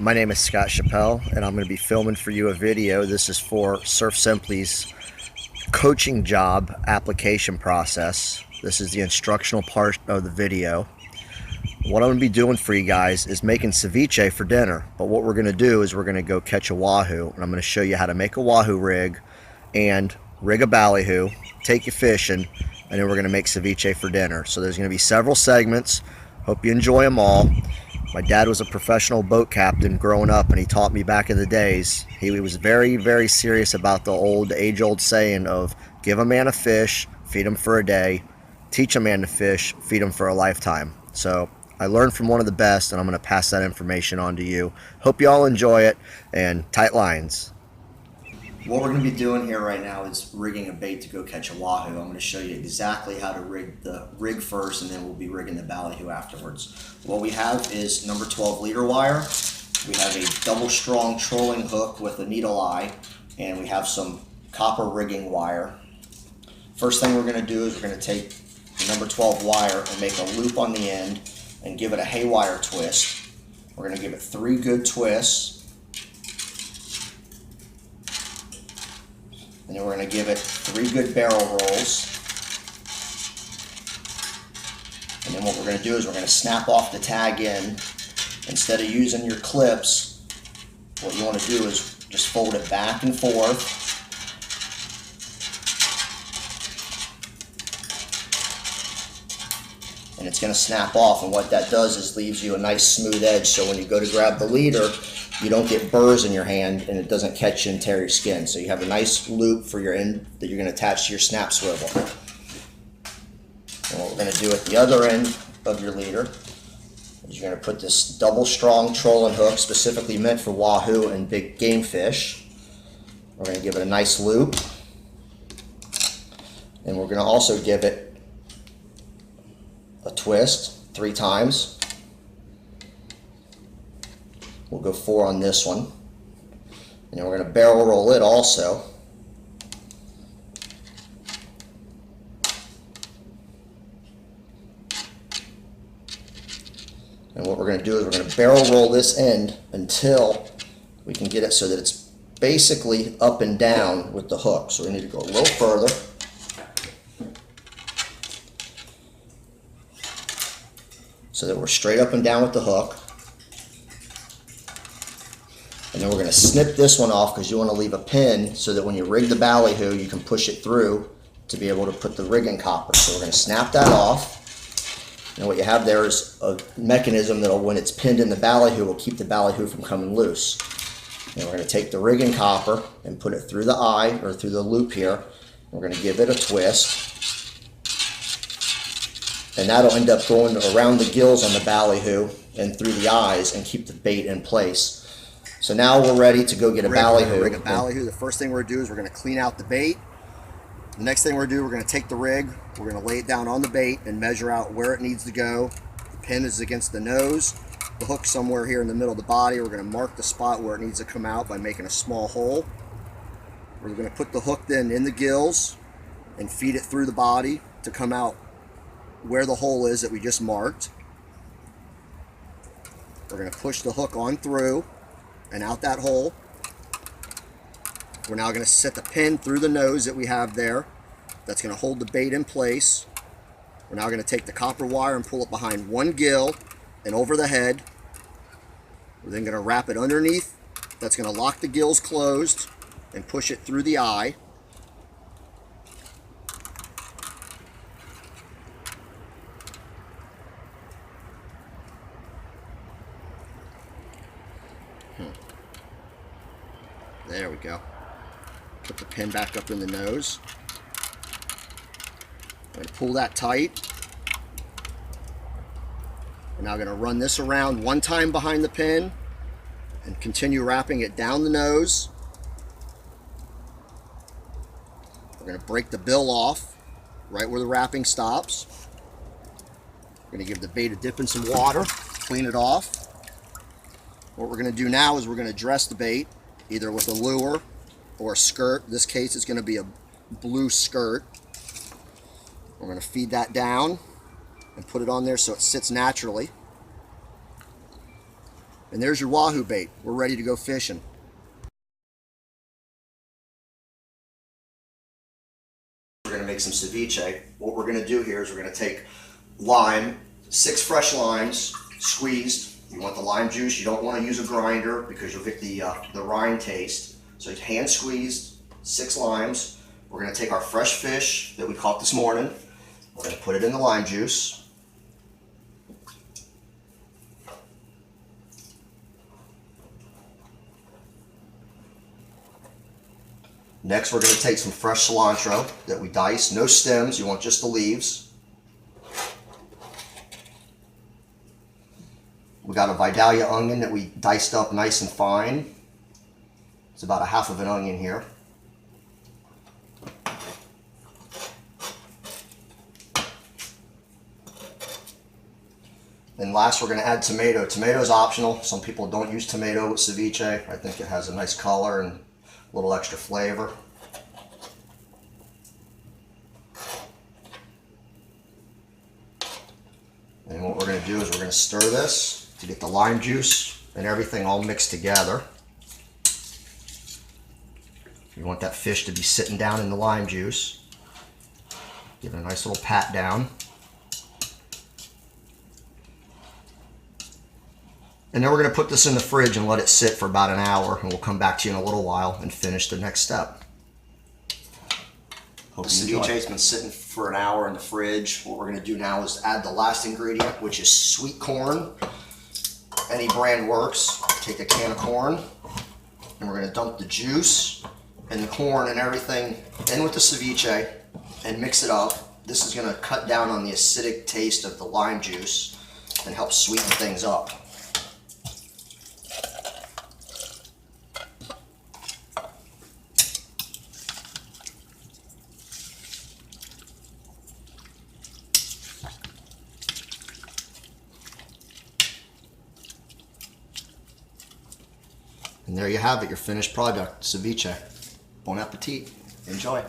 My name is Scott Chappelle, and I'm going to be filming for you a video. This is for Surf Simply's coaching job application process. This is the instructional part of the video. What I'm going to be doing for you guys is making ceviche for dinner. But what we're going to do is we're going to go catch a wahoo, and I'm going to show you how to make a wahoo rig and rig a ballyhoo, take you fishing, and then we're going to make ceviche for dinner. So there's going to be several segments. Hope you enjoy them all. My dad was a professional boat captain growing up, and he taught me back in the days. He was very, very serious about the age-old saying of give a man a fish, feed him for a day, teach a man to fish, feed him for a lifetime. So I learned from one of the best, and I'm going to pass that information on to you. Hope you all enjoy it, and tight lines. What we're going to be doing here right now is rigging a bait to go catch a wahoo. I'm going to show you exactly how to rig the rig first, and then we'll be rigging the ballyhoo afterwards. What we have is number 12 leader wire. We have a double strong trolling hook with a needle eye, and we have some copper rigging wire. First thing we're going to do is we're going to take the number 12 wire and make a loop on the end and give it a haywire twist. We're going to give it 3 good twists. And then we're going to give it 3 good barrel rolls. And then what we're going to do is we're going to snap off the tag end. Instead of using your clips, what you want to do is just fold it back and forth. And it's going to snap off, and what that does is leaves you a nice smooth edge, so when you go to grab the leader, you don't get burrs in your hand and it doesn't catch you and tear your skin. So you have a nice loop for your end that you're going to attach to your snap swivel. And what we're going to do at the other end of your leader is you're going to put this double strong trolling hook specifically meant for wahoo and big game fish. We're going to give it a nice loop, and we're going to also give it a twist 3 times. We'll go 4 on this one. And then we're going to barrel roll it also. And what we're going to do is we're going to barrel roll this end until we can get it so that it's basically up and down with the hook. So we need to go a little further. So that we're straight up and down with the hook. And then we're going to snip this one off because you want to leave a pin so that when you rig the ballyhoo, you can push it through to be able to put the rigging copper. So we're going to snap that off. And what you have there is a mechanism that when it's pinned in the ballyhoo, will keep the ballyhoo from coming loose. And we're going to take the rigging copper and put it through the eye, or through the loop here. We're going to give it a twist. And that'll end up going around the gills on the ballyhoo and through the eyes and keep the bait in place. So now we're ready to go get a ballyhoo. Rig a ballyhoo. The first thing we're going to do is we're going to clean out the bait. The next thing we're going to do, we're going to take the rig, we're going to lay it down on the bait and measure out where it needs to go. The pin is against the nose, the hook somewhere here in the middle of the body. We're going to mark the spot where it needs to come out by making a small hole. We're going to put the hook then in the gills and feed it through the body to come out where the hole is that we just marked. We're going to push the hook on through and out that hole. We're now going to set the pin through the nose that we have there. That's going to hold the bait in place. We're now going to take the copper wire and pull it behind one gill and over the head. We're then going to wrap it underneath. That's going to lock the gills closed and push it through the eye. There we go. Put the pin back up in the nose. I'm going to pull that tight. We're now going to run this around one time behind the pin and continue wrapping it down the nose. We're going to break the bill off right where the wrapping stops. We're going to give the bait a dip in some water, clean it off. What we're going to do now is we're going to dress the bait either with a lure or a skirt. In this case, it's going to be a blue skirt. We're going to feed that down and put it on there so it sits naturally. And there's your wahoo bait. We're ready to go fishing. We're going to make some ceviche. What we're going to do here is we're going to take lime, 6 fresh limes, squeezed. You want the lime juice. You don't want to use a grinder because you'll get the rind taste. So hand squeezed, 6 limes. We're going to take our fresh fish that we caught this morning. We're going to put it in the lime juice. Next, we're going to take some fresh cilantro that we dice. No stems, you want just the leaves. We got a Vidalia onion that we diced up nice and fine. It's about 1/2 of an onion here. And last, we're going to add tomato. Tomato is optional. Some people don't use tomato with ceviche. I think it has a nice color and a little extra flavor. And what we're going to do is we're going to stir this to get the lime juice and everything all mixed together. You want that fish to be sitting down in the lime juice. Give it a nice little pat down. And then we're going to put this in the fridge and let it sit for about an hour, and we'll come back to you in a little while and finish the next step. The ceviche's been sitting for an hour in the fridge. What we're going to do now is add the last ingredient, which is sweet corn. Any brand works. Take a can of corn, and we're going to dump the juice and the corn and everything in with the ceviche and mix it up. This is going to cut down on the acidic taste of the lime juice and help sweeten things up. And there you have it, your finished product, ceviche. Bon appetit. Enjoy.